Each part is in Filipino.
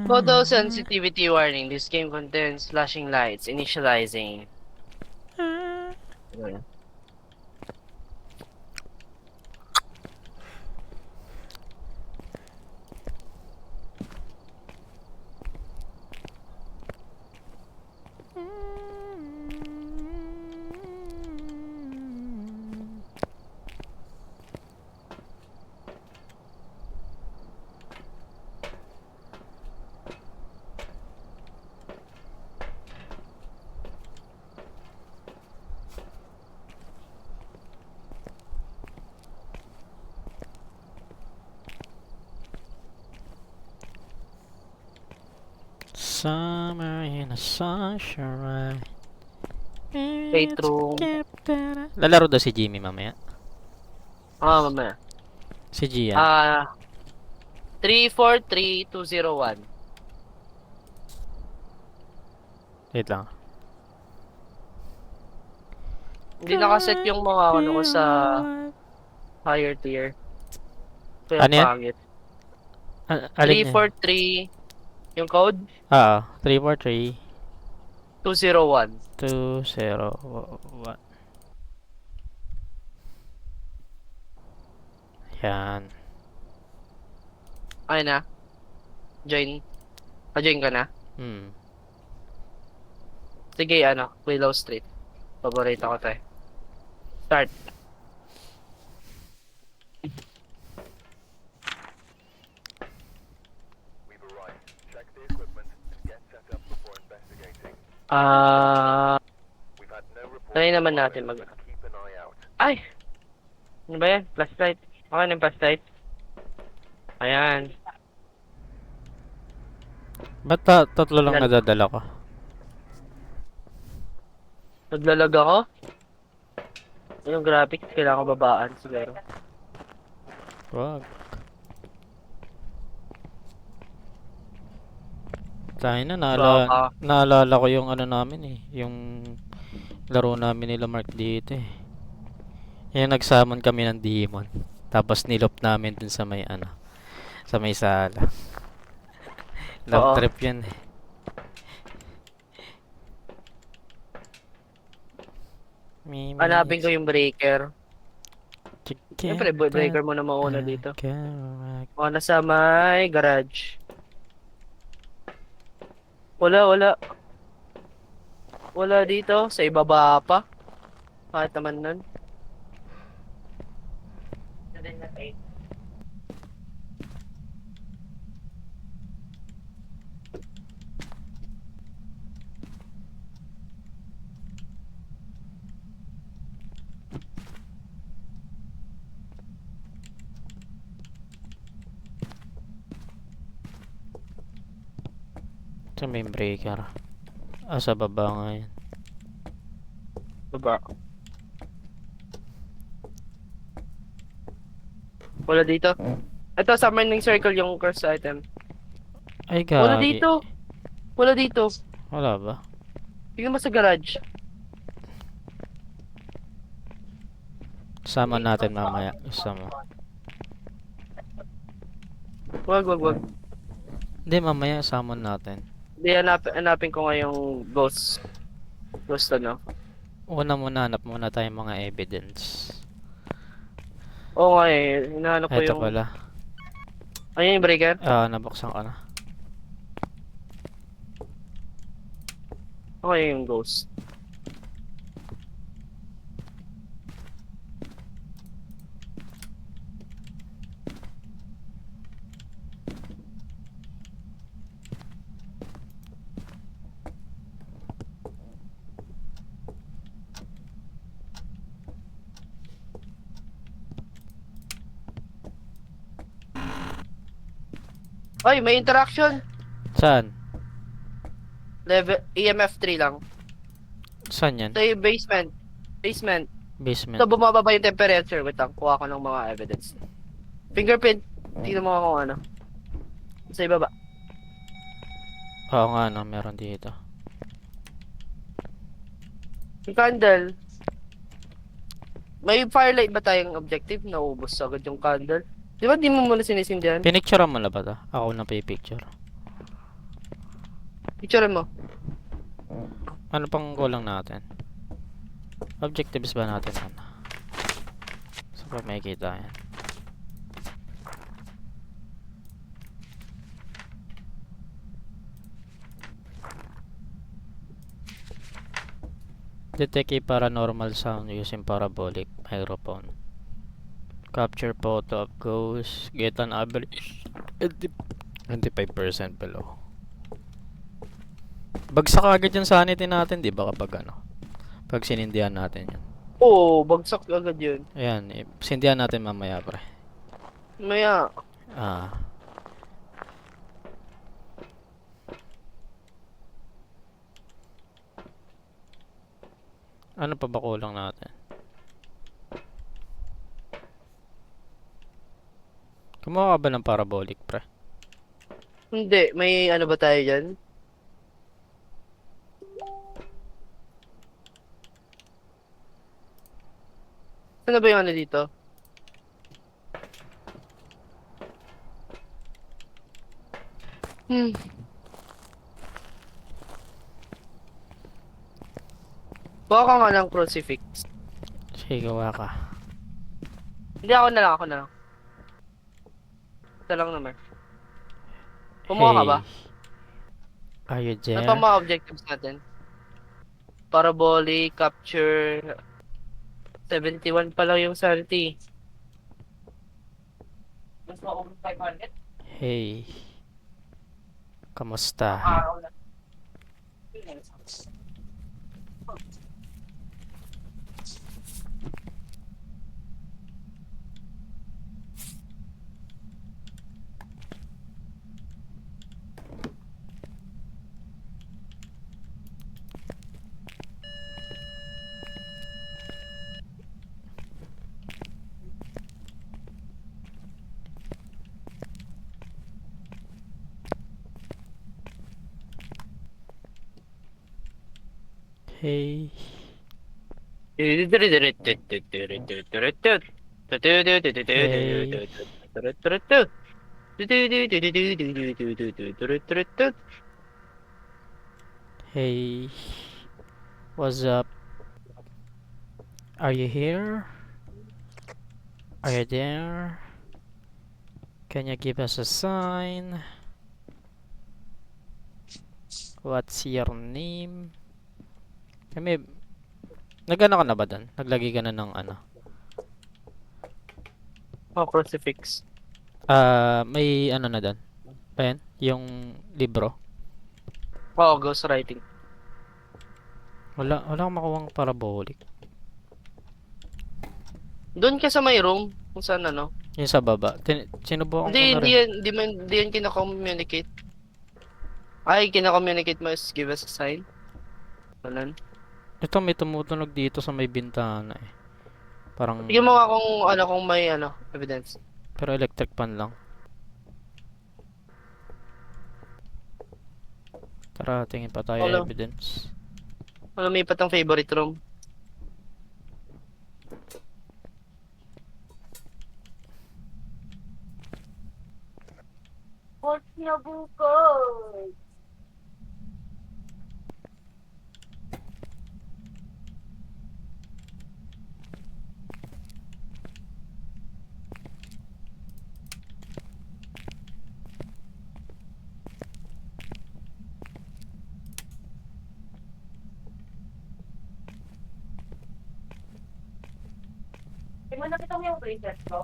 Photo sensitivity warning. This game contains flashing lights. Initializing. Ano? Summer in a sunshine. Playthrough. Lalaro daw si Jimmy mamaya. Mamaya. Si Gian. 343201. Wait lang. Hindi nakaset yung mga ano ko sa higher tier. Kaya Ano yan? pangit. Alin yan? 343 yung code? 343 201. 201. Yan. Ay na. Join. Join ka na? Sige, Willow Street. Paborito ko to eh. Start. Try naman natin mag... Ay! Ano ba yan? Flashlight. Okay na yung flashlight. Ayan. Ba't tatlo lang nadadala ko? Naglalag ako? Yung graphics, kailangan ko babaan siguro. Wag. Tayo na, naalala ko yung ano namin eh. Yung laro namin nila Mark dito eh. Yung nagsamon kami ng demon. Tapos nilop namin dun sa may sa may sala. Love trip yun eh. Hanapin ko yung breaker. Siyempre, breaker mo na mauna dito. Nasa may garage. Wala. Wala dito. Sa ibaba pa. Kahit naman nun. Sa may breaker. Sa baba nga yan. Baba. Wala dito. Ito, summoning circle yung curse item. Ay, gagi. Wala dito. Wala dito. Wala ba? Tingnan mo sa garage. Sama natin mamaya. Gusto mo? Wag. Hindi, mamaya summon natin. Hindi, hanapin ko nga yung ghost. Ghost Una muna, hanap muna tayong mga evidence. Oo nga eh. Hinahanap ko Ito yung... pala. Ayun yung breaker? Nabuksan ko na. Okay yung ghost. Ay, may interaction. Saan? Level EMF 3 lang. Saan yan? Ito yung basement. Basement. Basement. Ito bumababa yung temperature. Wait lang, kuha ko ng mga evidence. Fingerprint. Tingnan mo kung ano. Sa ibaba. Oo nga, meron dito. Yung candle. May firelight ba tayong objective? Naubos agad yung candle. Di ba di mo muna sinisindihan? Pinicturean mo na ba to? Ako na picture. Picture mo. Ano pang kulang natin? Objectives ba natin? Ano? So pa makikita yan. Detect a paranormal sound using parabolic microphone. Capture photo of ghosts. Get an average 25% below. Bagsak agad yung sanity natin, di ba kapag ano? Pag sinindihan natin yun. Oo, bagsak agad yun. Ayan, sindihan natin mamaya pre. Maya, Ah. Ano pa ba kulang natin? Kumuha ka ba ng parabolic pre? hindi. May ano ba tayo dyan? Ano ba yung ano dito? Hmm. Baka nga ng crucifix. Sige, gawa ka. Hindi, ako na lang, ako na lang. Ito lang naman. Kumuha ka ba? Are you Ano pa there? mga objectives natin? Parabolic, capture... 71 pa lang yung sanity. Mas maubos 500? Hey. Kamusta? Araw na. Hey. Hey. Hey. What's up? Are you here? Are you there? Can you give us a sign? What's your name? Kami, nag-ano ka na ba doon? Naglagay ka na ng ano? Oh, crucifix. May ano na doon? Ayan, yung libro. Oo, ghostwriting. Wala akong makuwang parabolic. Doon ka sa may room, kung saan ano. Yung sa baba. Sinubukan Hindi, ko na hindi rin. yan, hindi yan kina-communicate. Ay, kina-communicate mo is give us a sign. Ganun. Ito may tumutunog dito sa may bintana eh. Parang, Tignan mo nga kung may ano, evidence. pero electric pan lang. Tara, tingin pa tayo Wala. evidence. Wala, may patang favorite room. Port na bukas. Nakita mo yung bracelet ko?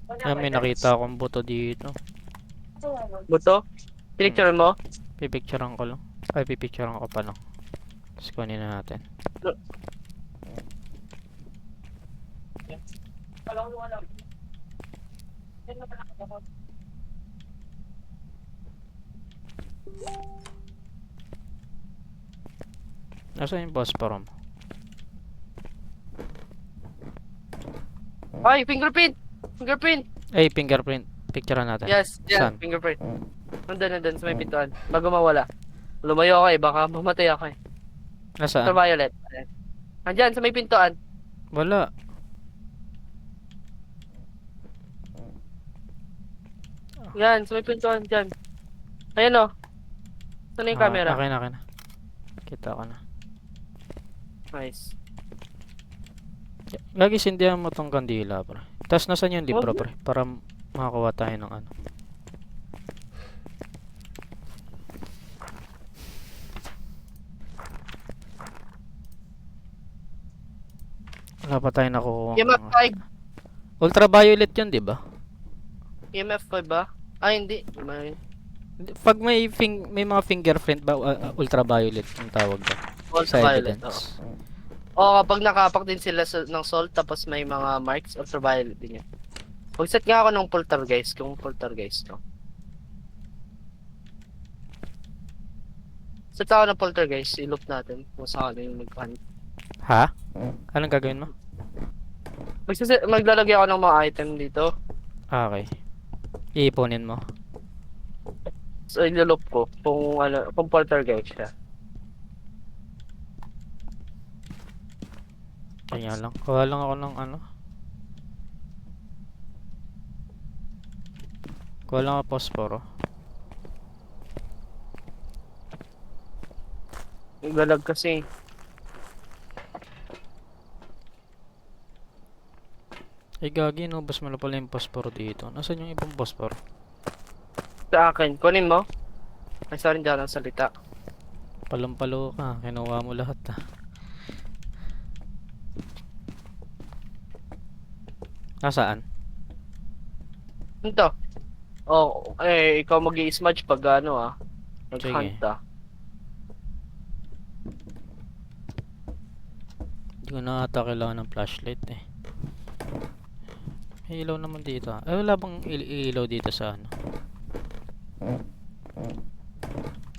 Kaya may nakita akong buto dito. Buto? Pinicture mo? Pipicturean ko lang. Ay, pipicturean ko pa lang. Tapos kunin na natin. Nasaan yung phosphorum? Ay, fingerprint! Fingerprint! Ay, fingerprint. Picturean natin. Yes, yeah, Saan? fingerprint. Nandun sa may pintuan. Bago mawala. Lumayo ako eh, baka mamatay ako eh. Nasaan? Ultraviolet. Ayan. Andyan, sa may pintuan. Wala. Yan, sa may pintuan dyan. Ayan o. Saan na yung camera? Okay na, okay na. Kita ko na. Nice. Lagi sindihan mo tong kandila, pre. Tapos nasan yung libro, Wag pre? Para makakuha tayo ng ano. Wala pa tayo nakukuha. EMF 5. Ultraviolet yun, di ba? EMF 5 ba? Ay, hindi. Pag may mga fingerprint ba, ultraviolet yung tawag doon. Sa Ultraviolet. evidence. Oo, kapag nakapak din sila ng salt tapos may mga marks, ultraviolet din yan. Mag-set nga ako ng poltergeist kung poltergeist to. Set ako ng poltergeist, i-loop natin kung saan yung mag-hunt. Ha? Anong gagawin mo? Maglalagay ako ng mga item dito. Okay. Iipunin mo. So, i-loop ko kung ano, kung poltergeist siya. Kaya lang. Kuha lang ako ng ano. Kuha lang ako posporo. Galag kasi. Ay gagi, inubos mo na pala yung posporo dito. Nasaan yung ibang posporo? Sa akin, kunin mo. Ay, sorry, hindi ako ng salita. Palumpalo ka. Kinuha mo lahat ah. Nasaan? Ito. Oh, ikaw mag-i-smudge pag ano mag-hunt Sige. Hindi ko na ata kailangan ng flashlight eh. May ilaw naman dito ah. Ay wala bang ilaw dito sa ano?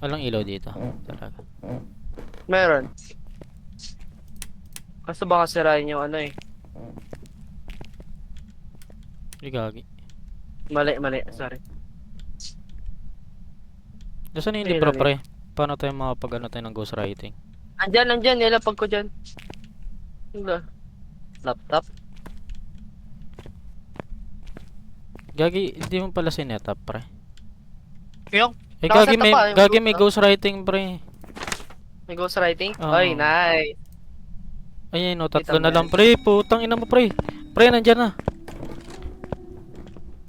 Walang ilaw dito. Talaga. Meron. Kaso baka sirain yung ano eh. Ay gagi. Mali, sorry. Nasaan yung Ayun, libro ayun. pre? Paano tayo makapag ano tayo ng ghostwriting? Andyan, nilapag ko dyan. Wala. Laptop. Gagi, hindi mo pala sinetap pre. Yung, Eh Nakaset gagi up may, pa, yung gagi ghost, may ghostwriting pre. may ghostwriting? Oo. Ay, nice. Ayun, no, tatlo Kita na mo lang pre. Putang ina mo pre. Pre, nandyan na.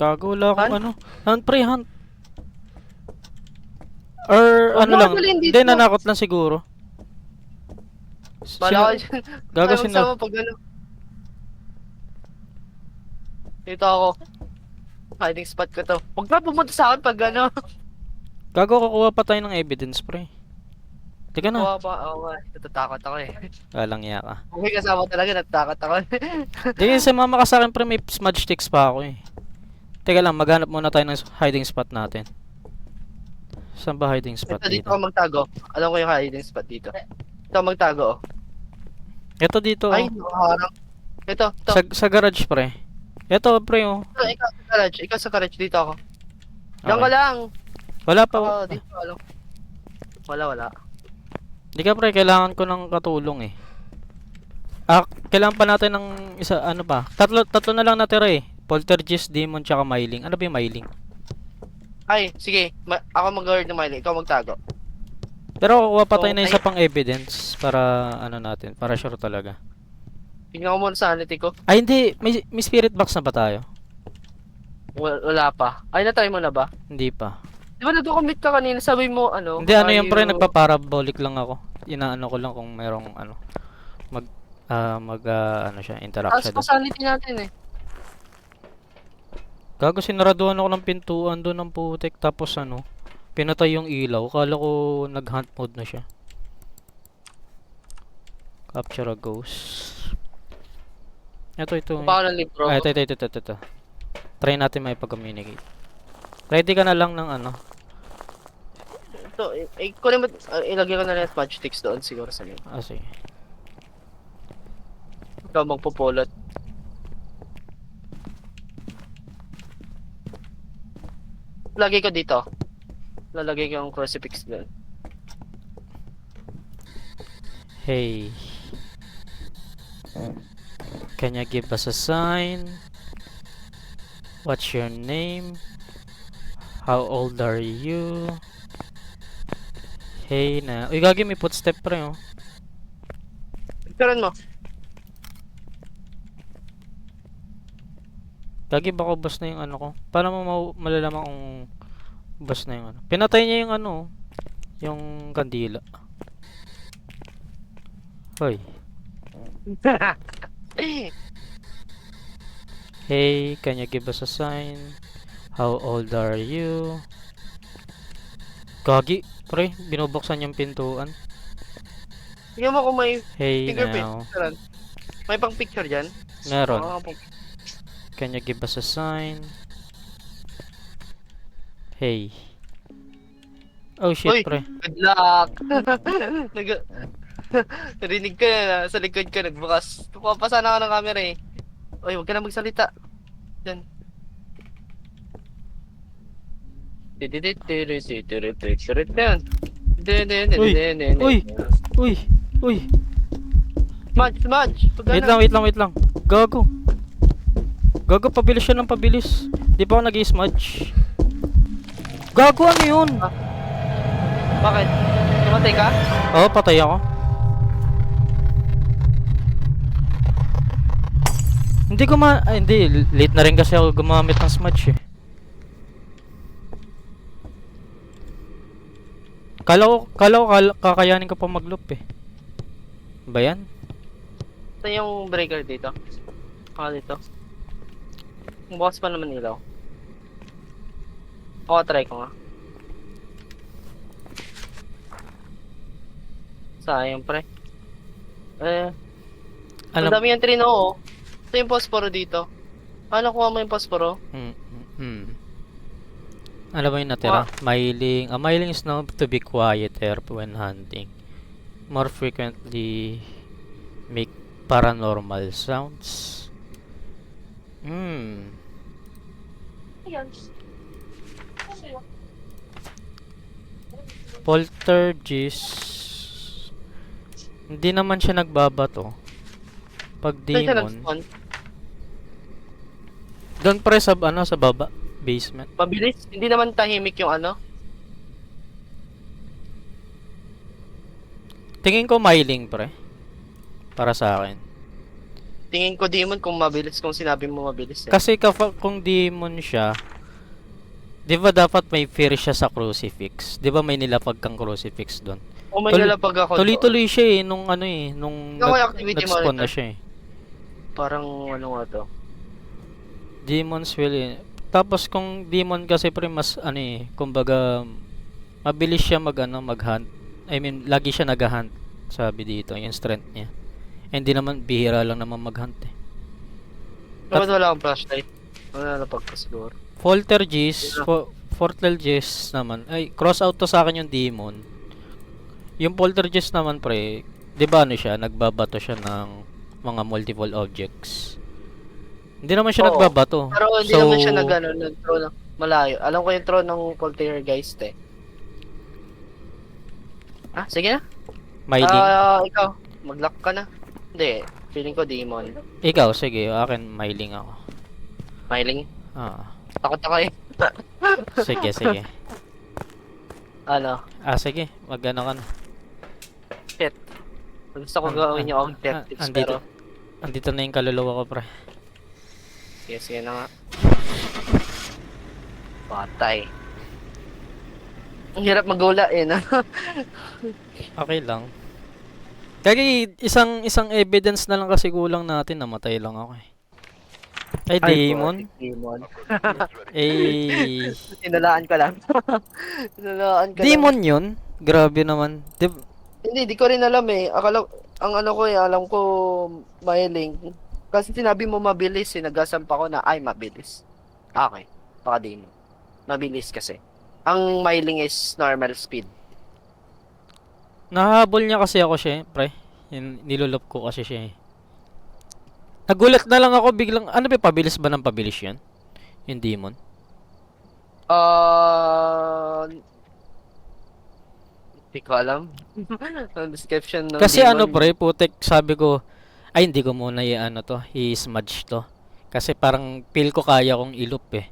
Gago, wala akong Han? ano. Hunt pre, hunt. Or Huwag ano mo lang. dalhin Hindi, dito. nanakot lang siguro. Bala ko dyan. Gago, Ayaw mo pag ano. Dito ako. Hiding spot ko to. Huwag na pumunta sa akin pag ano. Gago, kukuha pa tayo ng evidence pre. Teka na. Kuha pa. Oo nga. Natatakot ako eh. Walang iya ka. Okay, kasama talaga. Natatakot ako. Di kasi mama ka sa akin pre, may smudge sticks pa ako eh. Teka lang, maghanap muna tayo ng hiding spot natin. Saan ba hiding spot Ito, dito dito? ako magtago. Alam ko yung hiding spot dito. Ito ako magtago. Ito dito. Ay, nakaharang. Ito. Sa garage pre. Ito pre oh. Ikaw sa garage. Ikaw sa garage. Dito ako. Diyan Okay. ka lang. Wala pa. Oo, dito alam. Wala. Di ka pre, kailangan ko ng katulong eh. Kailangan pa natin ng isa, ano pa? Tatlo na lang natira eh. Poltergeist, Demon, tsaka Myling. Ano ba yung Myling? Ay, sige. Ako mag-guard ng Miley. Ikaw magtago. Pero kukuha pa tayo So, na isa pang evidence para ano natin, para sure talaga. Tingnan ko muna sa sanity ko. Ay hindi, may spirit box na ba tayo? Wala pa. Ay, na-try mo na ba? Hindi pa. Di ba nag-commit ka kanina? Sabi mo, ano? Hindi, ano yung pre, ayaw- nagpa-parabolic lang ako. Inaano ko lang kung merong ano, ano siya, interact Taas siya pa doon. sanity natin eh. Gago, sinaraduhan ako ng pintuan doon ng putek, tapos ano, pinatay yung ilaw. Kala ko nag-hunt mode na siya. Capture a ghost. Ito. Baka ng libro. Ah, ito. Try natin may pag-communicate. Ready ka na lang ng ano. Ito, kunin mo, ilagay ko na lang yung smudge sticks doon siguro sa loob. Ah, sige. Ikaw magpupulot. Lagay ko dito. Lalagay ko yung crucifix doon. Hey. Can you give us a sign? What's your name? How old are you? Hey na. Uy, gagi may footstep pre oh. Picturean mo. Gagi baka bus na yung ano ko. Paano mo malalaman kung bus na yung ano? Pinatay niya yung ano, yung kandila. Hoy. Hey, can you give us a sign? How old are you? Gagi, pre, binubuksan yung pintuan. Tingnan mo kung may Hey fingerprint. now. Picturean. May pang picture dyan. Meron. Oo, Can you give us a sign? Hey. Oh shit, Uy, pre. good luck. Narinig ka na, sa likod ka nagbukas. Papasa na ka ng camera eh. Uy, huwag ka na magsalita. Diyan. Uy! Uy! Uy! Smudge! Wait lang. Gago. Gago, pabilis siya ng pabilis. Di pa ako nag-smudge. Gago, ano yun? Bakit? Tumatay ka? Oo, patay ako. Hindi ko hindi, late na rin kasi ako gumamit ng smudge eh. Kala ko kakayanin ko pa mag-loop eh. Ba yan? Ito yung breaker dito. Dito. Bukas pa naman ilaw. Try ko nga. Sayang pre. Ang Alam, dami yung trino oh. Ito yung posporo dito. Ano kuha mo yung posporo? Alam mo yung natira? Miling is known to be quieter when hunting. More frequently make paranormal sounds. Poltergeist. Hindi naman siya nagbabato. Pag Saan siya demon, nag-spawn? doon pre sa sa baba, basement. Mabilis? Hindi naman tahimik yung ano? Tingin ko miling pre. Para sa akin. Tingin ko demon kung mabilis, kung sinabi mo mabilis eh. Kasi kung demon siya, 'di ba dapat may fear siya sa crucifix? 'Di ba may nilapag kang crucifix doon? Kung may nalapag ako doon. Tuloy-tuloy siya eh nung nung Ikaw yung activity nag-spawn monitor. na siya eh. Parang ano nga to? Demons will tapos kung demon kasi pre mas kumbaga mabilis siya mag-hunt. I mean, lagi siya nag-hunt. Sabi dito, yung strength niya. Hindi naman bihira lang naman mag-hunt eh. Bakit wala akong flashlight? Wala nalapag ka siguro. Poltergeist naman. Ay, cross out to sa akin yung demon. Yung poltergeist naman pre, 'di ba siya, nagbabato siya ng mga multiple objects. Hindi naman siya Oo. nagbabato. Pero hindi naman siya nag-throw ng malayo. Alam ko yung throw ng poltergeist eh. Sige na. Miling. Ikaw, mag-lock ka na. Hindi, feeling ko demon. Ikaw, sige, akin miling ako. Smiling. Takot ako eh. Sige. Ano? Sige, mag-ano ka na. Shit. Gusto ko gawin yung objectives pero... Andito na yung kaluluwa ko, pre. Sige na nga. Patay. Ang hirap magula eh, no? Okay lang. Kaya isang evidence na lang kasi kulang natin, namatay lang ako eh. Ay, demon. Demon. Inalaan ka lang. Demon yun? Grabe naman. Hindi ko rin alam eh. Alam ko miling. Kasi sinabi mo mabilis eh. Nagasampa ko na, mabilis. Okay. Baka demon. Mabilis kasi. Ang miling is normal speed. Nahabol niya kasi ako siya, pre. Nilulop ko kasi siya eh. Nagulat na lang ako biglang, pabilis ba ng pabilis yan? Yung demon? Hindi ko alam. Ang description ng Kasi demon. pre, putek, sabi ko, hindi ko muna i-smudge to. Kasi parang feel ko kaya kong iloop eh.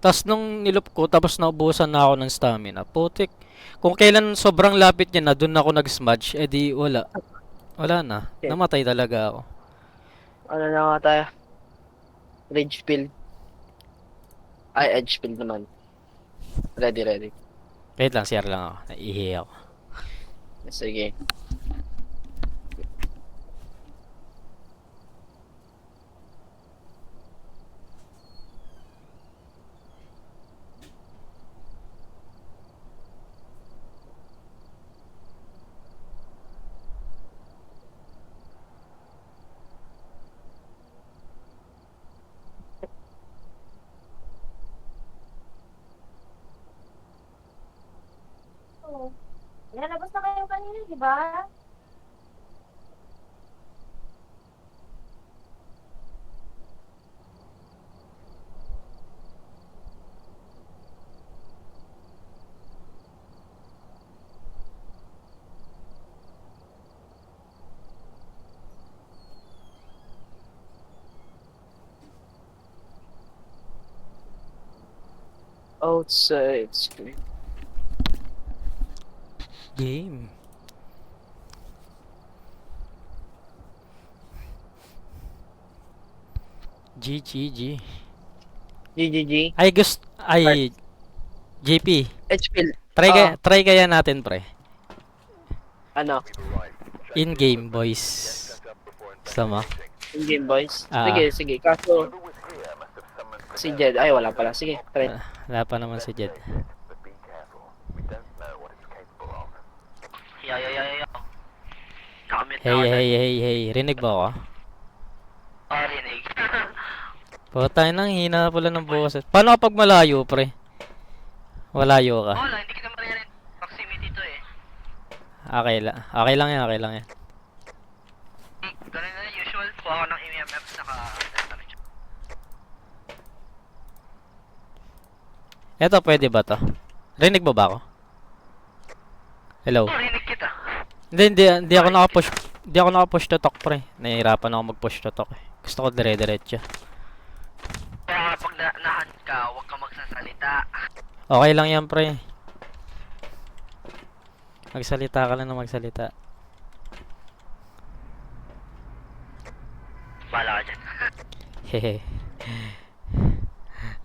Tas nung nilop ko, tapos naubusan na ako ng stamina. Putik. Kung kailan sobrang lapit niya na, dun ako nag-smudge, edi wala. Wala na. Okay. Namatay talaga ako. Ano na nga tayo? Rage pill. Ay, edge pill naman. Ready. Wait lang, CR lang ako. Naihi ako. Sige. Oo. Nilalabas na kayo kanina, di ba? Outside screen. Game. GGG. GGG. Ay, JP. Edge pill. Try kaya natin, pre. Ano? In-game, boys. Sama. In-game boys. Ah. Sige. Kaso, si Jed. Ay, wala pala. Sige, try. Wala pa naman si Jed. Yo. Nakamit Hey. Rinig ba ako? Rinig. Putay nang hina pala ng boses. Paano kapag malayo, pre? Malayo ka. Wala, hindi kita marinig. Proximity to eh. Okay lang yan. Ganun na usual. Kuha ko ng EMF saka... Eto, pwede ba to? Rinig mo ba ako? Hello? Rinig kita. Hindi ako naka-push. Hindi ako naka-push to talk, pre. Nahihirapan ako mag-push to talk eh. Gusto ko dire-diretso. Kaya pag nahan ka, huwag ka magsasalita. Okay lang yan, pre. Magsalita ka lang na magsalita. Bala ka dyan. Hehe.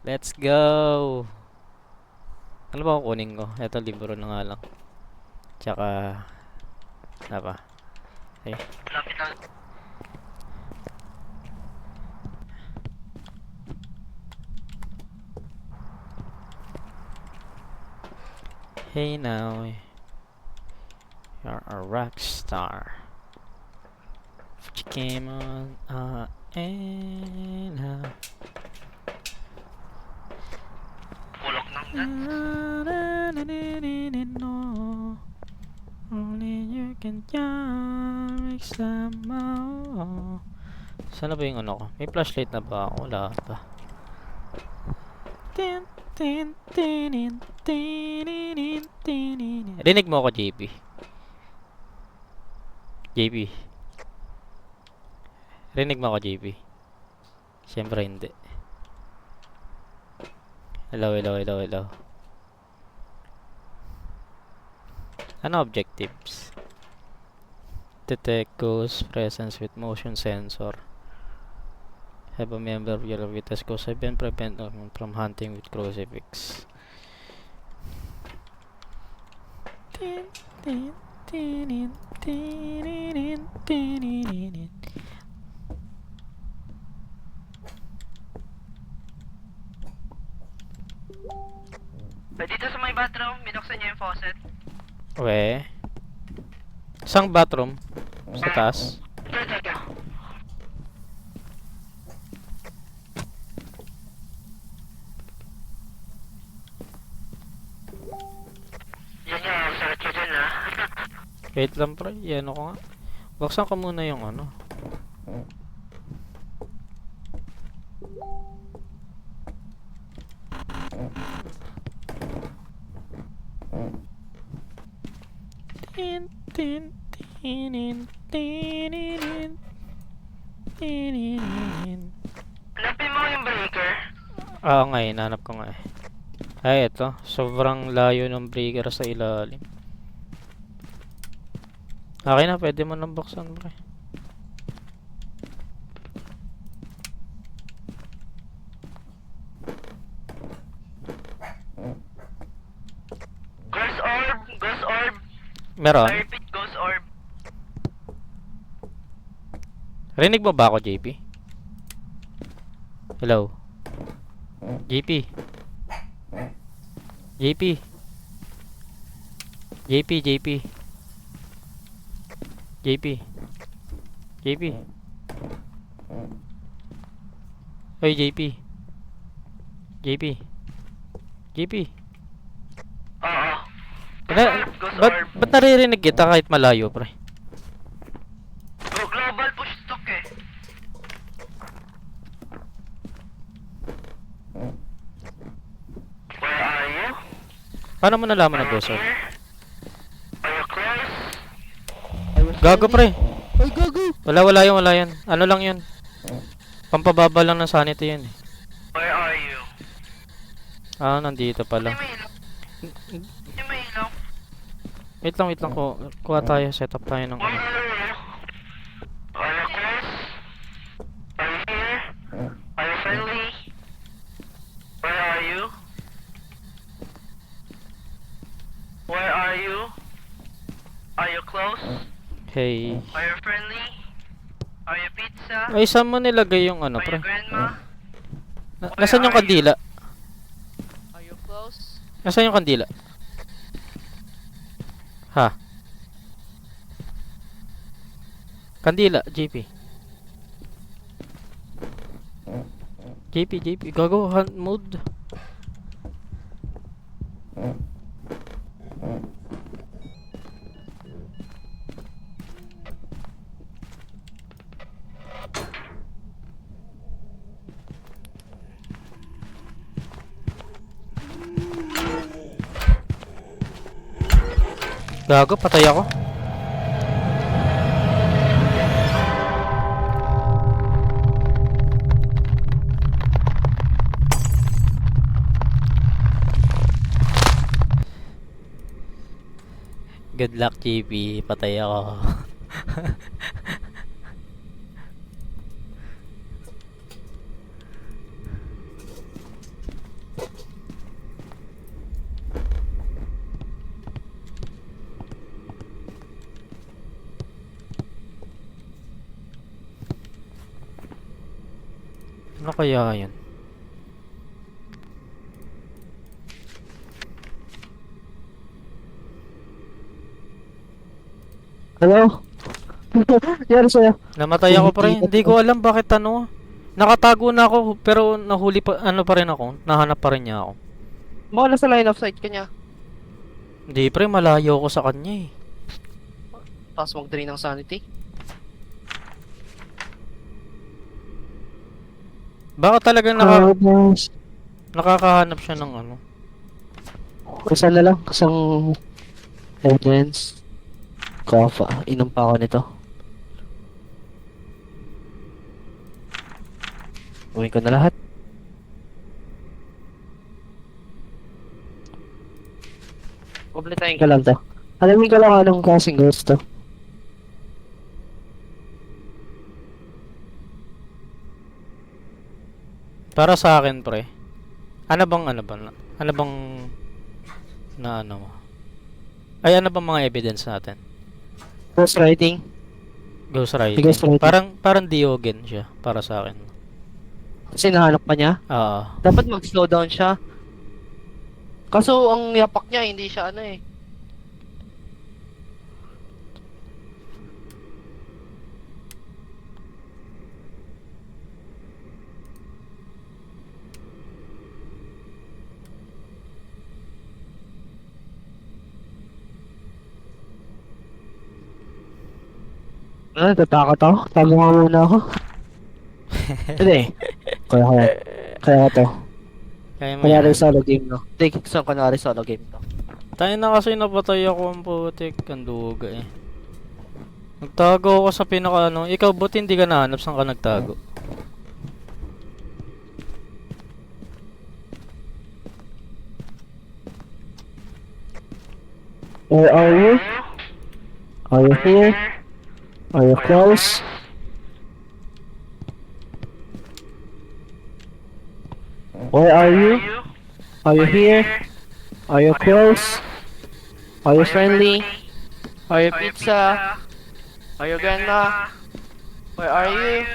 Let's go. Ano ba kukunin ko? Ito, libro na nga lang. Tsaka... Ano pa? Okay. Lapit lang. Hey now. You're a rock star. If you came on, and Pulok ng gun. Only you can make somehow. Sana ba yung ano ko? May flashlight na ba ako? Wala pa. Rinig mo ako, JP. JP. Rinig mo ako, JP. Siyempre hindi. Hello. Ano objectives? Detect ghost presence with motion sensor. Have a member of your Vitas Ghost have been prevented from hunting with crucifix. Dito sa may bathroom, binuksan niyo yung faucet. Okay. Isang bathroom sa taas. Ito. Yan yung sarap ko dun ah. Wait lang, pre. Yan ako nga. Buksan ko muna yung ano. Hanapin mo yung breaker. nga eh, nanap ko nga eh. Ay, ito. Sobrang layo ng breaker sa ilalim. Okay na, pwede mo nang buksan, pre. Ghost orb! Ghost orb! Meron? I repeat, ghost orb. Rinig mo ba ako, JP? Hello? JP? JP? JP, JP? JP? JP? Oy, JP? JP? JP? Oo. Ba't naririnig kita kahit malayo, pre? Global push stock eh. Where are you? Paano mo nalaman na ghost orb? Are you close? Gago, pre. Ay, gago! Wala yan. Ano lang yun? Pampababa lang ng sanity yun eh. Where are you? Ah, nandito pala. Hindi may ilaw. Wait lang ko. Kuha tayo, set up tayo ng Where ano. are you? Are you close? Are you here? Are you friendly? Where are you? Where are you? Are you close? Hey. Are you friendly? Are you pizza? Ay, saan mo nilagay yung ano, Are you pre? grandma? Nasaan yung kandila? Are you close? Nasaan yung kandila? Ha? Kandila, JP. JP. Gago, hunt mode. Gago, patay ako. Good luck, JP. Patay ako. Ano kaya yun? Hello? Yan sa'yo. Namatay ako, pre. Hindi ko alam bakit ano. Nakatago na ako pero nahuli pa ano pa rin ako. Nahanap pa rin niya ako. Mga nasa line of sight ka niya. Hindi, pre, malayo ako sa kanya eh. Tapos mag-drain ng sanity. Baka talagang nakakahanap siya ng ano. Isa na lang. Isang evidence. Kafa. Inom pa ako nito. Uwi ko na lahat. Completahin Ka lang to. Alamin ko lang anong klaseng ghost to. Para sa akin, pre. Ano bang na ano mo? Ay, ano bang mga evidence natin? Ghost writing. Ghost writing. Ghost writing. Parang Diogen siya para sa akin. Kasi nahanap pa niya. Oo. Dapat mag-slow down siya. Kaso ang yapak niya, hindi siya ano eh. Natatakot ako. Tago nga muna ako. Hindi. Kaya ko to. Kaya mo Kaya yan. rin solo game no. Take isang kunwari solo game to. Tayo na kasi napatay ako ang putik. Ang duga eh. Nagtago ako sa pinaka ano. Ikaw, buti hindi ka nahanap saan ka nagtago? Where are you? Are you here? Are you close? Where are you? Are you here? Are you close? Are you friendly? Are you pizza? Are you grandma? Where are you?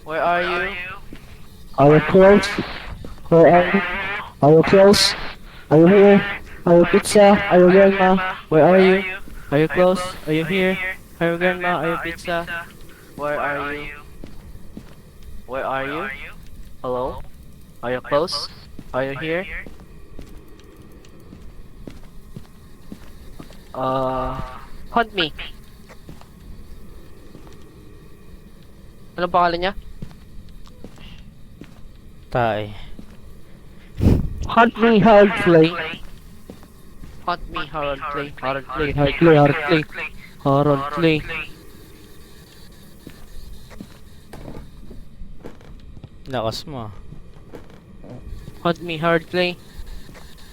Where are you? Are you close? Where are you? Are you close? Are you here? Are you pizza? Are you grandma? Where are you? Are you close? Are you here? Are you grandma? Are you pizza? Where are you? Where are you? Hello? Are you close? Are you here? Hunt me. Ano pangalan niya? Tae. Hunt me hard play. Hunt me, Harold Clay. Harold Clay. Hard play, hard play. Hard play. Lakas mo. Hunt me, hard play.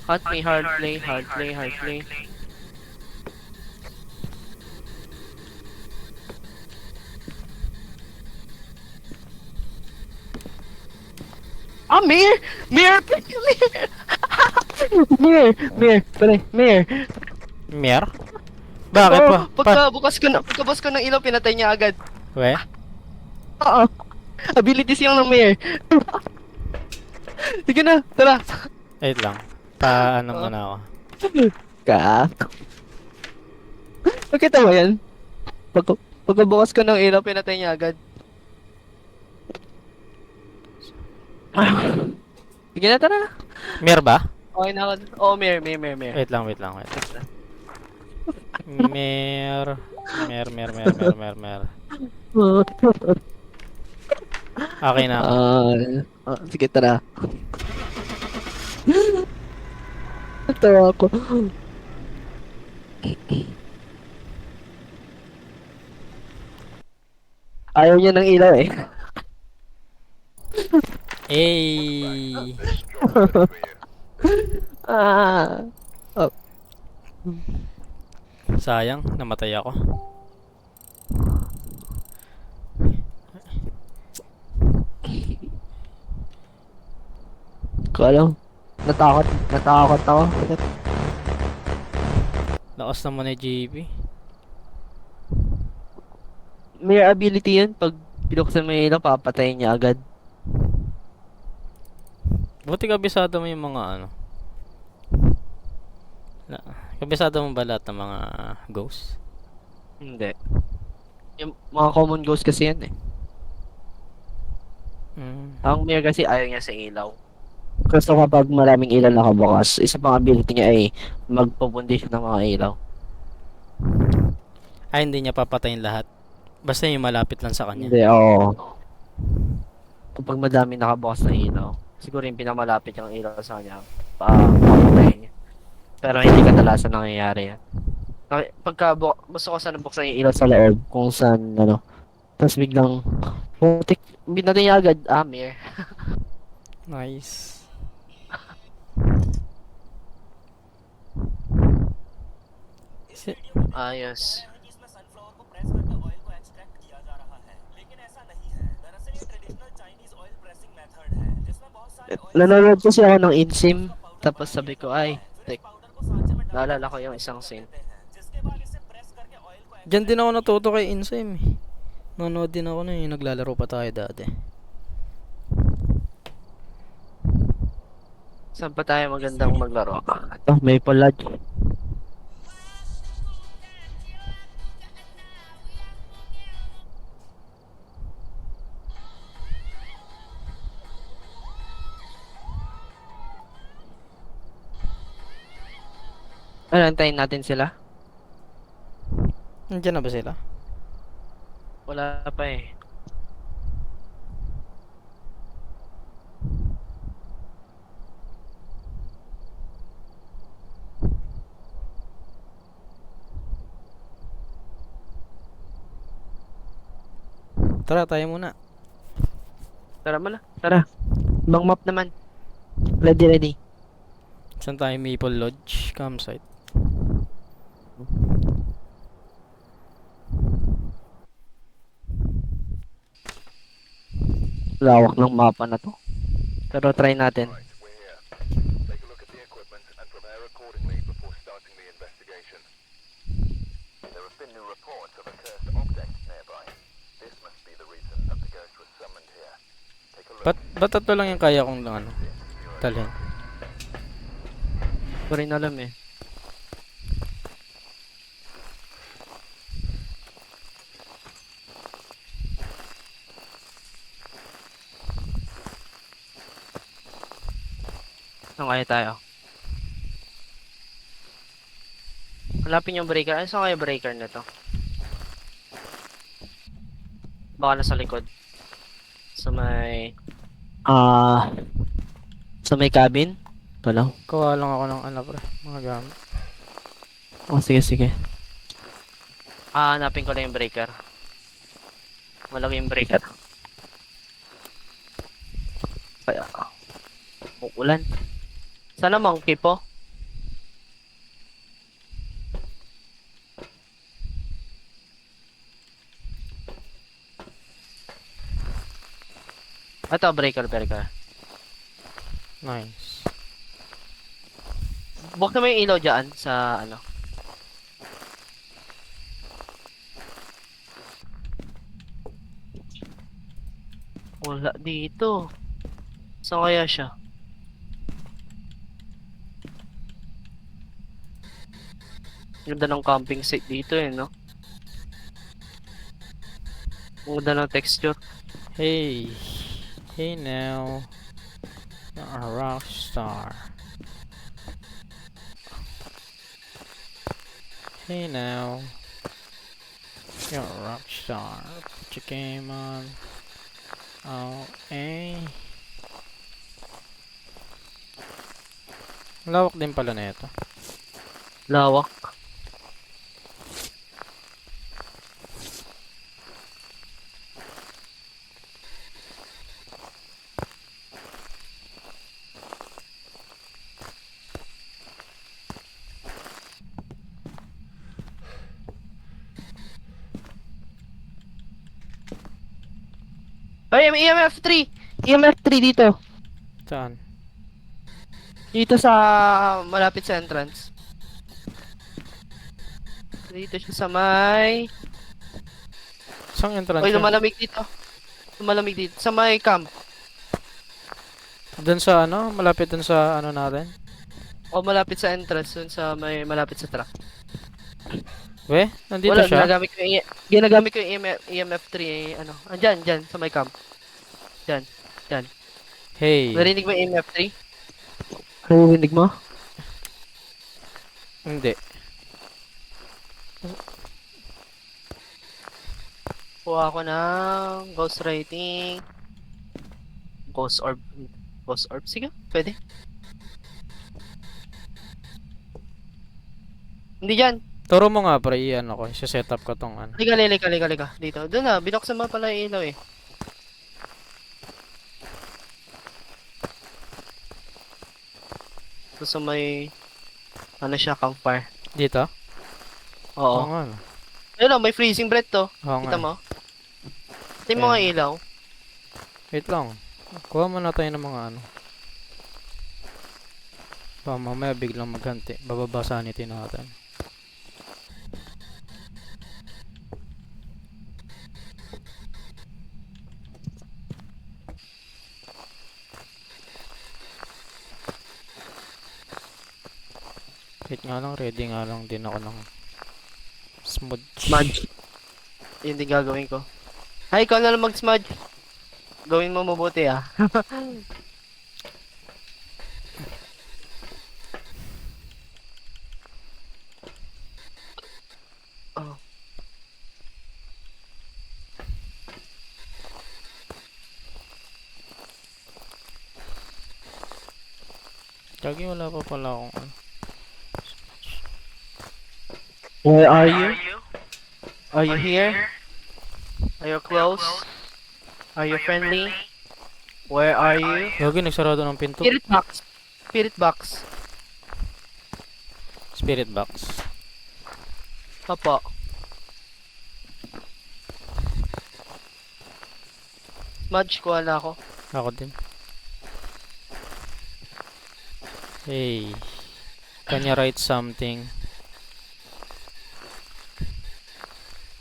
Hunt me, hard play. Hard play, hard play. Ah, Mir! Mir! Mir! Mir, pare, Mir. Mer? Bakit pa? Pagkabukas ko ng ilaw, pinatay niya agad. We? Oo. Abilities yung ng Mir. Sige na, tara. Wait lang. Paano muna ako? Kak. Nakita mo yan? Pagkabukas ko ng ilaw, pinatay niya agad. Sige na, tara. Mer ba? Okay na ako. Oh, Mir. Wait lang. Mer. Okay na ako. Sige, tara. Tawa ako. Ayaw niya ng ilaw eh. Hey! Ah. Sayang, namatay ako. Ko alam. Natakot ako. Lakas naman ni JB. May ability yun. Pag pinuksan mo yung ilaw, papatayin niya agad. Buti kabisado mo yung mga ano. Kabisado mo ba lahat ng mga ghosts? Hindi. Yung mga common ghost kasi yan eh. Ang Mir kasi ayaw niya sa ilaw. Gusto kapag maraming ilaw nakabukas, isa pang ability niya ay Magpupundisyon ng mga ilaw. Ay, hindi niya papatayin lahat. Basta yung malapit lang sa kanya. hindi, oo. Kapag madami nakabukas na ilaw, siguro yung pinakamalapit yung ilaw sa kanya, papatayin niya. Pero hindi kadalasan nangyayari yan. Gusto ko sana buksan yung ilaw Sa loob, kung saan, ano. Tapos biglang, putik. Binatay niya agad, Mir. Nice. Ayos. Nanonood kasi ako ng InSim, tapos sabi ko, naalala ko yung isang scene. Diyan din ako natuto kay Insime. Nanonood din ako yung naglalaro pa tayo dati. Saan pa tayo magandang maglaro? may palad. Ano, antayin natin sila? Nandiyan na ba sila? Wala pa eh. Tara, tayo muna. Tara mo na. Tara. Ibang map naman. Ready. Saan tayo? Maple Lodge campsite. Lawak ng mapa na to. Pero try natin. Take a look at the equipment and prepare accordingly before starting the investigation. There have been new reports of a cursed object nearby. This must be the reason that the ghost was summoned here. Take a look. Ba't tatlo lang yung kaya kong ano, talhin? Hindi ko rin alam eh. Saan kaya tayo? Hanapin yung breaker. Ano saan kaya breaker na to? Baka nasa likod. Sa may... sa may cabin? Ito lang. Kuha lang ako ng ano pre, mga gamit. Oh, sige, sige. Hanapin ko lang yung breaker. Malaki yung breaker. Kaya... Uulan. Sana monkey po. Ito, breaker. Nice. Buksan mo yung ilaw dyan sa ano. Wala dito. Saan kaya siya? Ganda ng camping site dito eh, no? Ang ganda ng texture. Hey. Hey now. You're a rock star. Hey now. You're a rock star. Put your game on. Oh, eh. Lawak din pala na ito. Lawak. Ay, may EMF 3! EMF 3 dito. Saan? Dito sa malapit sa entrance. Dito siya sa may... Saan entrance Oy, yan? lumalamig dito. Lumalamig dito. Sa may camp. Dun sa ano? Malapit dun sa ano natin? O malapit sa entrance. Dun sa may malapit sa truck. We? Nandito Wala, siya? ginagamit ko yung EMF 3 eh, ano. Andyan, dyan, sa may camp. Dyan. Hey. Narinig mo yung EMF 3? Narinig mo? Hindi. Kuha ko ng ghost writing. Ghost orb. Ghost orb? Sige, pwede. Hindi dyan. Turo mo nga pre, i-ano ko. I-set up ko tong ano. Lika. Dito. Doon na, binuksan mo pala yung ilaw eh. So may... Ano siya, campfire. Dito? Oo. nga. No. Ayun o, may freezing bread to. Oo Kita nga. mo? Tingnan mo nga Ayan. ilaw. Wait lang. Kuha muna tayo ng mga ano. Baka mamaya biglang maghanti. Bababa sanity natin. Wait nga lang, ready nga lang din ako ng smudge. Smudge. Yun din gagawin ko. Ay, ikaw na lang mag-smudge. Gawin mo mabuti ah. Oh. Kagi wala pa pala akong ano. Where are you? Are you here? Are you close? Are you friendly? Where are you? Gagi, nagsarado ng pinto. Spirit box. Spirit box. Spirit box. Apa. Smudge, kuha na ako. Ako din. Hey. Can you write something?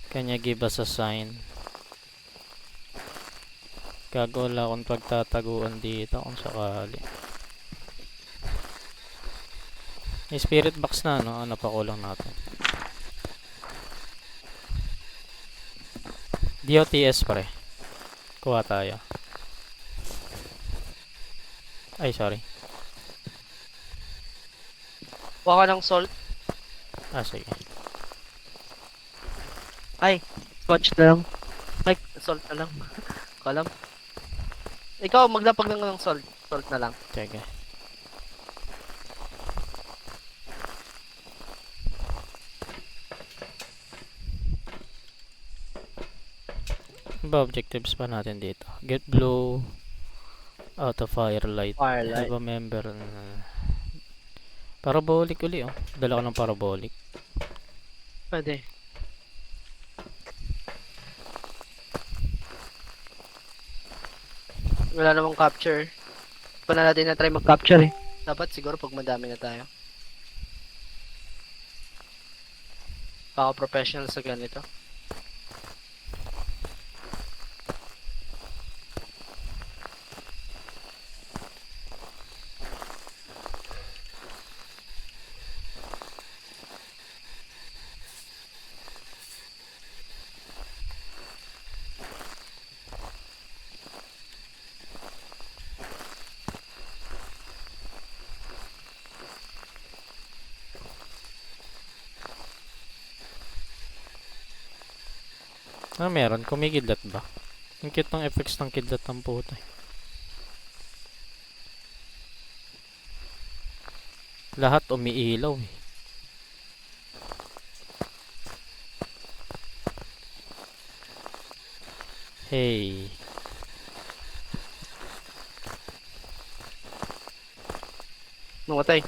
Can you give us a sign? Gago, wala akong pagtataguan dito kung sakali. May spirit box na, no? Ano pa kulang natin? DOTS pare. Kuha tayo. Ay, sorry. Kuha ka ng salt. Ah, sige. Ay, smudge na lang. Ay, salt na lang. Kalam. Ikaw, maglapag lang ng salt. Salt na lang. Sige. Ano ba objectives pa natin dito? Get blue out of firelight. Firelight. Have a member. Parabolic uli, oh. Dala ko ng parabolic. Pwede. Wala namang capture. Pa na natin na try mag-capture eh. Dapat siguro pag madami na tayo. Ako professional sa ganito. Ah, meron. Kumikidlat ba? Ang cute ng effects ng kidlat ng puta. Lahat umiilaw eh. Hey. Namatay.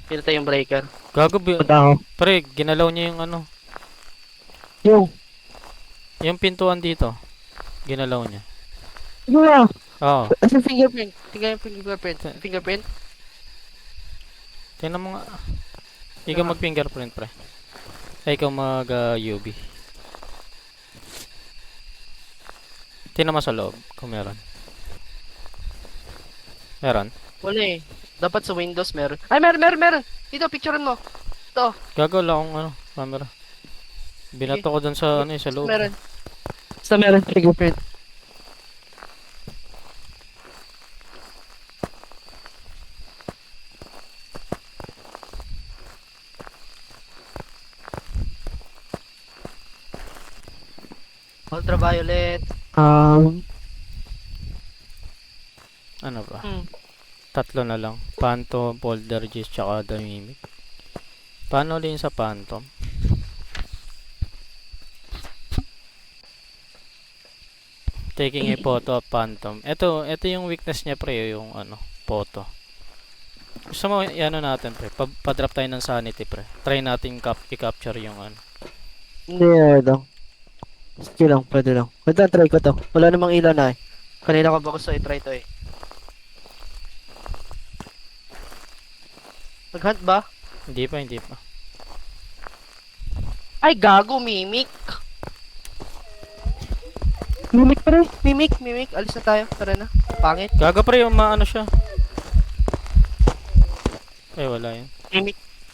Pinatay yung breaker. Gago, Punta ako. pre, ginalaw niya yung ano. Yung. Yung pintuan dito. Ginalaw niya. Yung na. Oo. Sa fingerprint. Tingnan yung fingerprint. Fingerprint. Tingnan mo nga. Ikaw mag-fingerprint, pre. Ay, ikaw mag-UV. Tingnan mo sa loob kung meron. Meron? Wala eh. Dapat sa Windows meron. Ay, meron. Dito, picturean mo. Ito, Gago, wala akong ano, camera. Binato ko dun sa ano eh, sa loob. meron. Basta meron fingerprint. Ultraviolet. Ano ba? Hmm. Tatlo na lang. Phantom, Poltergeist, tsaka The Mimic. Paano ulit yung sa Phantom? Taking a photo of Phantom. Ito yung weakness niya pre, yung ano, photo. Gusto mo, ano natin pre, pa-drop tayo ng sanity pre. Try natin i-capture yung ano. Hindi, lang. Sige lang, pwede lang. Pwede try ko to. Wala namang ilaw na eh. Kanina ko ba gusto i-try to eh. Nag-hunt ba? Hindi pa. Ay, gago, mimic. Mimic pa rin. Mimic. Alis na tayo. Tara na. Pangit. Gaga pre, yung maano siya. Eh, wala yun.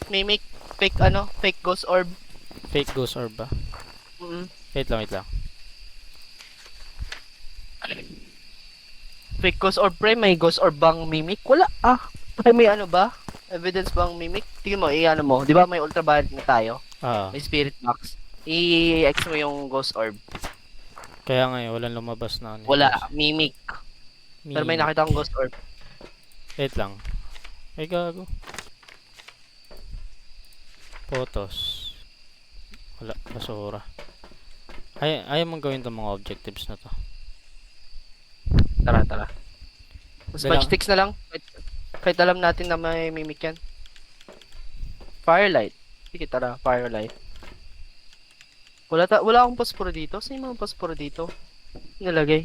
Mimic. Fake ghost orb. Fake ghost orb ba? Wait lang. Fake ghost orb pre, may ghost orb bang mimic? Wala Ay, may ano ba? Evidence bang mimic? Tingnan mo, i-ano mo. Di ba may ultraviolet na tayo? Ah, May spirit box. I-X mo yung ghost orb. kaya nga walang lumabas na ano. Wala, mimic. Pero may nakita akong ghost orb. Wait lang. Ay, gago. Photos. Wala, basura. Ayaw mong gawin itong mga objectives na to. Tara. Mas Dala- smudge sticks na lang. Kahit alam natin na may mimic yan. Firelight. Sige, tara, firelight. Wala akong posporo dito. Saan yung mga posporo dito? Nilagay.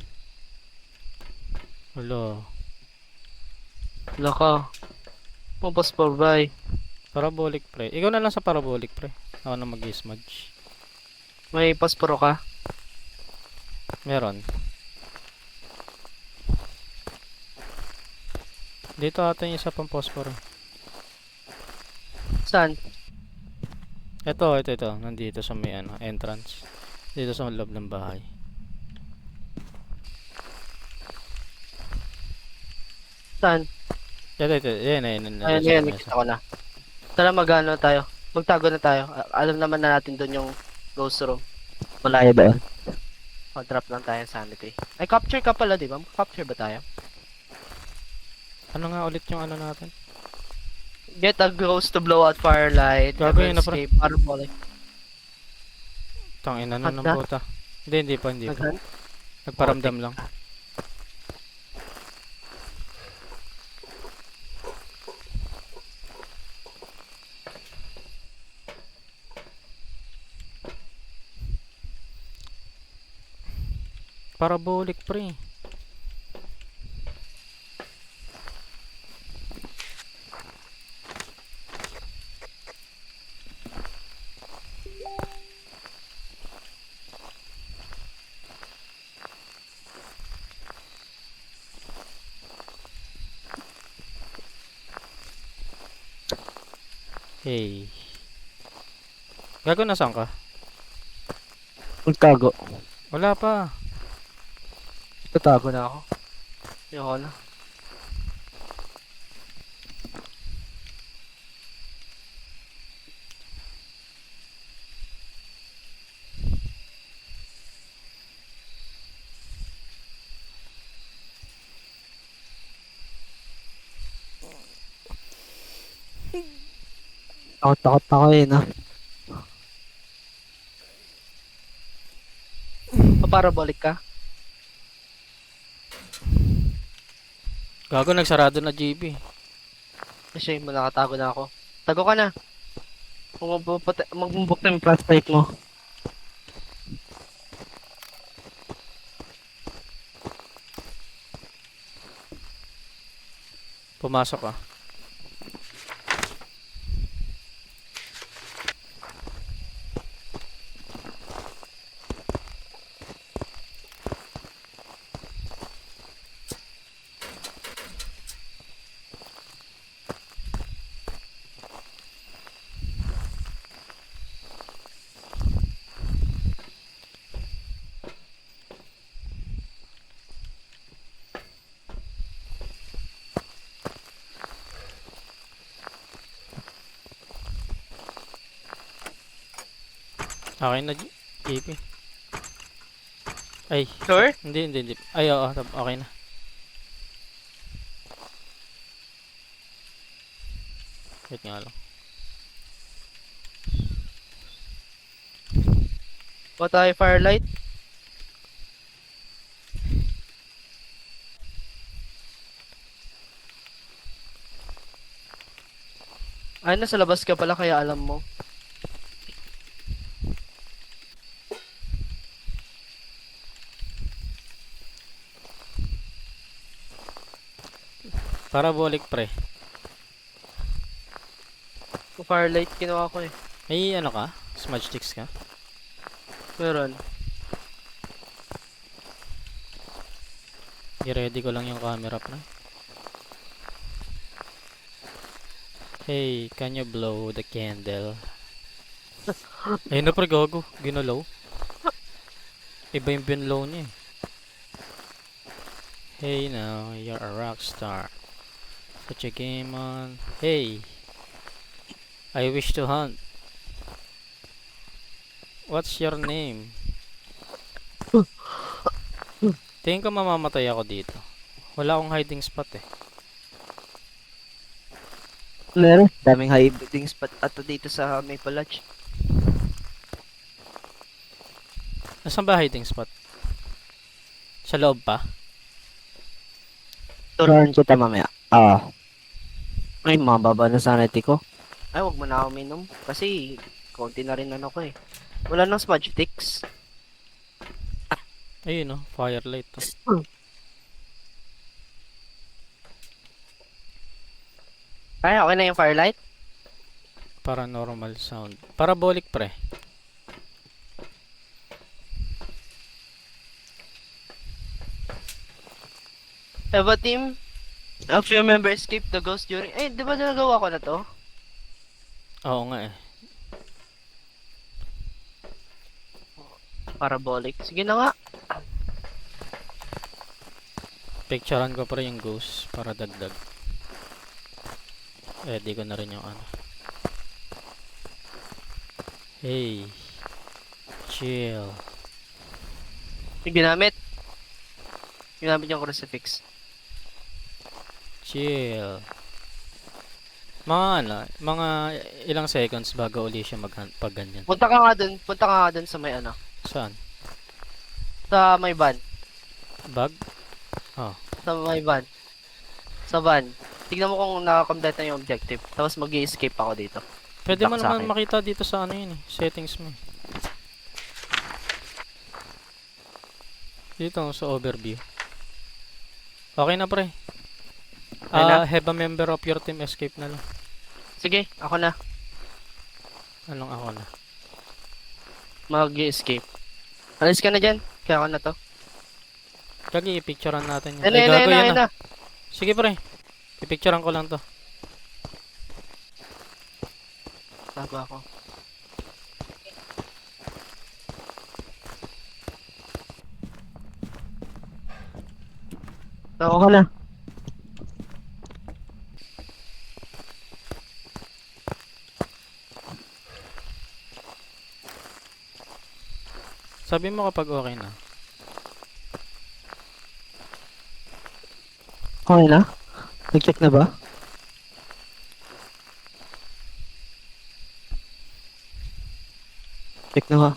Wala. Wala ka. Mga posporo, bye. Parabolic pre. Ikaw na lang sa parabolic pre. Ako na mag-smudge. May posporo ka? Meron. Dito ata yung isa pang phosphor. Saan? Ito. Nandito sa may ano, entrance. Dito sa loob ng bahay. Saan? Ito. Yan. Ayan, nakita ko na. Tara, mag-ano tayo. Magtago na tayo. Alam naman na natin doon yung ghost room. Malayo ba yun? Drop lang tayo sa sanity. Ay, capture ka pala, di ba? Capture ba tayo? Ano nga ulit yung ano natin? Get a ghost to blow out firelight. Gago Never yun na, pre. escape. Parabolic. Tangina na ng Handa? puta. Hindi pa. Naghan? Nagparamdam lang. Parabolic pre. Hey. Gago, nasaan ka? Magtago. Wala pa. Tatago na ako. Ayoko na. Takot ako eh, no? Parabolic ka? Gago, nagsarado na JB. Kasi nakatago na ako. Tago ka na. Magbubuk na yung flashlight mo. Pumasok ka. Okay na, JP. Ay, Sure? hindi. Ay, oo, okay na. Wait nga lang. Ba tayo firelight? Ay, nasa labas ka pala kaya alam mo. Parabolic pre. Firelight kinuha ko eh. May ano ka? Smudge sticks ka? Meron. I-ready ko lang yung camera pre. Hey, can you blow the candle? Ayun na pre, gago. Ginalaw. Iba yung binlow niya eh. Hey now, you're a rock star. Put your game on. Hey, I wish to hunt. What's your name? Tingin ko mamamatay ako dito. Wala akong hiding spot eh. Meron. Daming hiding spot ato dito sa Maple Lodge. Nasaan ba hiding spot? Sa loob pa? Turuan kita mamaya. Ay, mababa na sanity ko. Ay, wag mo na ako minom. Kasi, konti na rin ano ko eh. Wala nang smudge sticks. Ayun no, firelight to. Ay, okay na yung firelight? Paranormal sound. Parabolic pre. Eva team, a few members escaped the ghost during... Eh, di ba nagawa ko na to? Oo nga eh. Parabolic. Sige na nga. Picturean ko pre yung ghost para dagdag. Di ko na rin yung ano. Hey. Chill. Yung ginamit. Ginamit yung crucifix. Chill. Mga ano, mga ilang seconds bago uli siya pag ganyan. Punta ka nga dun. Punta ka nga dun sa may ano. Saan? Sa may van. Bag? Sa may van. Sa van. Tignan mo kung nakakomplete na yung objective. Tapos mag-i-escape ako dito. Pwede mo Lock sa naman akin. makita dito sa ano yun eh. Settings mo eh. Dito sa overview. Okay na pre. Okay na? Have a member of your team escape na lang. Sige, ako na. Anong ako na? Mag-i-escape. Alis ka na dyan. Kaya ako na to. Kagi, i-picturean natin yun. Ayun na, Ay, ayun na, gago ayun na, yan ayun na. na. Sige pre. I-picturean ko lang to. Tago ako. Tago ka na. Sabi mo kapag okay na. Okay na? Nag-check na ba? Check na nga.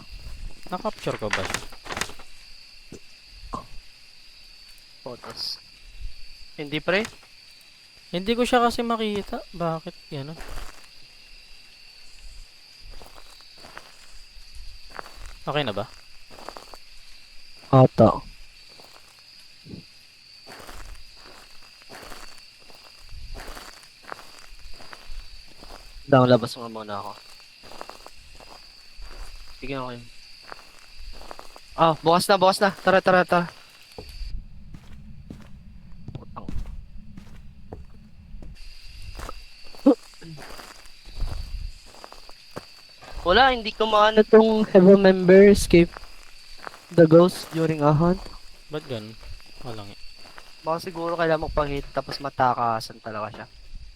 Na-capture ko ba siya? Photos. Hindi pre. Hindi ko siya kasi makita. Bakit? Yan Okay na ba? Ata. Dang, labas nga muna ako. Sige ako yun. Ah, bukas na, bukas na. Tara, tara, tara. Putang. Wala, hindi ko maano tong Have a member escape the ghost during a hunt? Ba't ganun? Walang Baka siguro kailangan magpang-hit tapos matakasan talaga siya.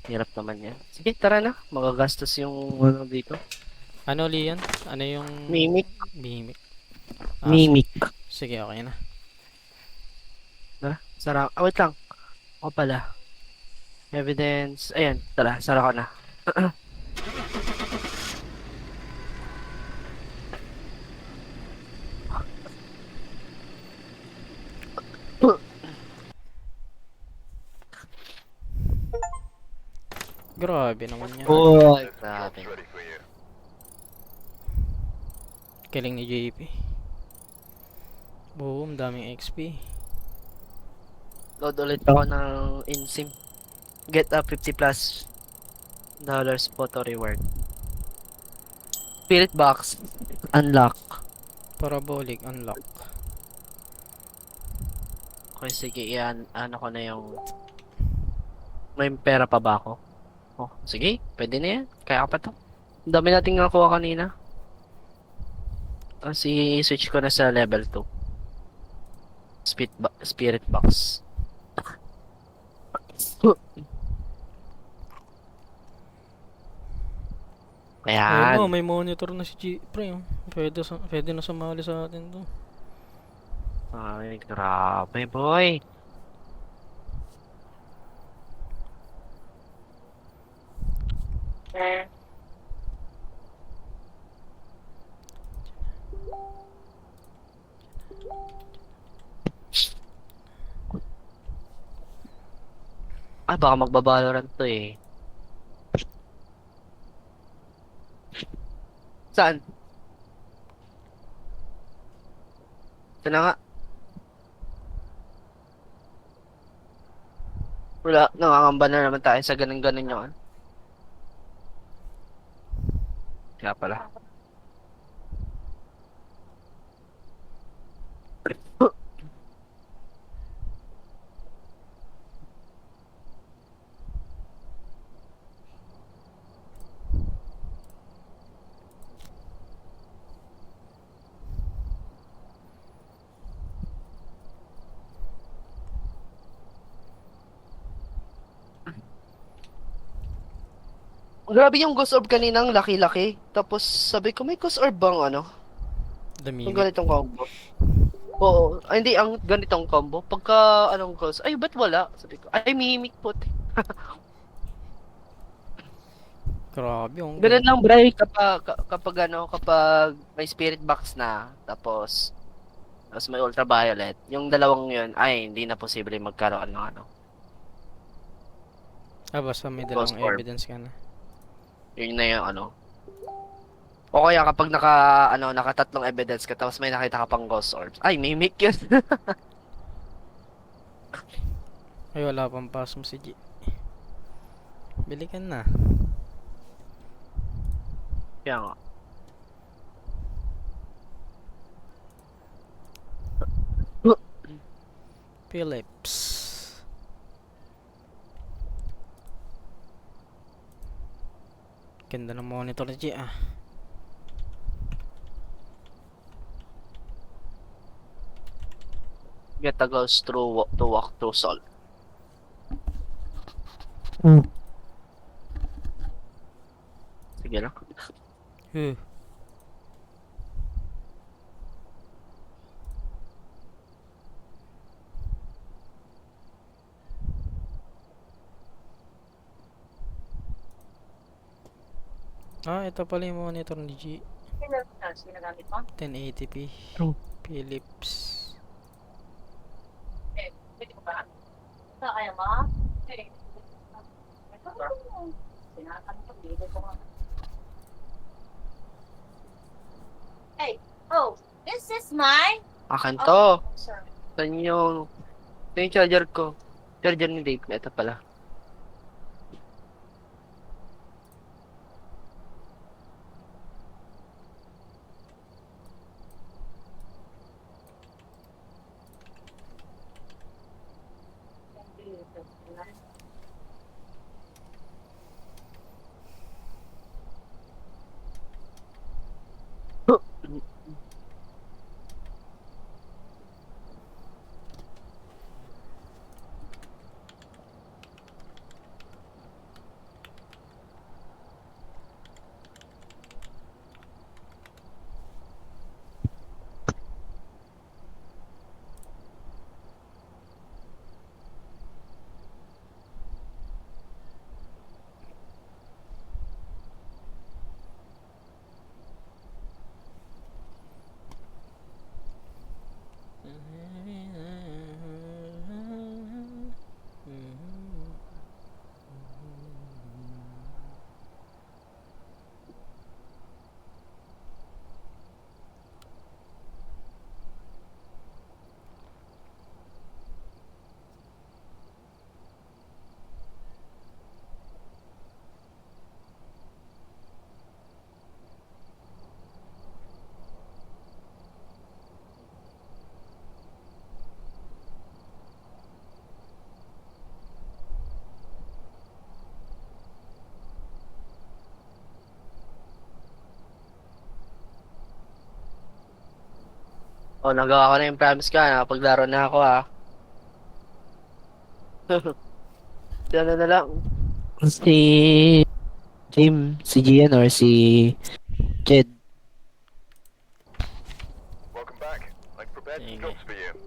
Hirap naman yan. Sige, tara na. Magagastos yung ano dito. Ano Lian? Ano yung... Mimic. Mimic. Mimic. Sige, okay na. Tara, sara. Ah, wait lang. Ako pala. Evidence. Ayan, tara, sara ko na. Grabe naman yan. Boy, grabe. Ready for you. Galing ni JP. Boom, daming XP. Load ulit ako ng InSim. Get a 50 plus dollars photo reward. Spirit box. Unlock. Parabolic unlock. Okay, sige, yan. Ano ko na yung... May pera pa ba ako? Oh, sige, pwede na yan. Kaya pa to. Ang dami nating nakuha kanina. Tapos i-switch ko na sa level 2. Spirit box. Ayun mo, Ayan. may monitor na si G. Pre, oh. Pwede na sumali sa atin to. Ay, grabe, boy. Ah, baka magbabalorant to eh. Saan? Ito na nga. Wala, nangangamba na naman tayo sa ganun-ganun yun. Kaya pala. Grabe yung Ghost Orb kaninang laki-laki. Tapos sabi ko, may Ghost Orb bang ano? Yung Damimik. ganitong combo. Oo. Ay, hindi, ang ganitong combo. Pagka, anong Ghost, ay, ba't wala? Sabi ko, ay, mimic po. Grabe, ang Ganun ganda. lang, Bray, kapag may spirit box na, tapos may ultraviolet, yung dalawang yun, ay, hindi na posible magkaroon ng ano, Ah, basta may Ghost dalawang Orb. evidence ka na. Yun na yung ano. O kaya kapag nakatatlong evidence ka, tapos may nakita ka pang Ghost Orbs, ay, mimic yun. Ay, wala pang pasok si G. Bili ka na. Kaya nga. Philips. Ganda ng monitor ni G ah. Get a ghost to walk through soul. Hmm. Sige lang. Huh. Ah, ito pala yung monitor ni G. Ginagamit mo? 1080p. Oh. Philips. Pwede ko ba? Kaya mo? Sinakang ko, dito ko nga. Hey, oh, this is my... Akin to. Sir. Ito yung charger ko. Charger ni Dave. Ito pala. Oh, nagawa ko na yung promise ka. Nakapaglaro na ako ha. Ano na lang. Si Jim, si Gian or si Jed. Welcome back. I've prepared some Sige. jobs for you.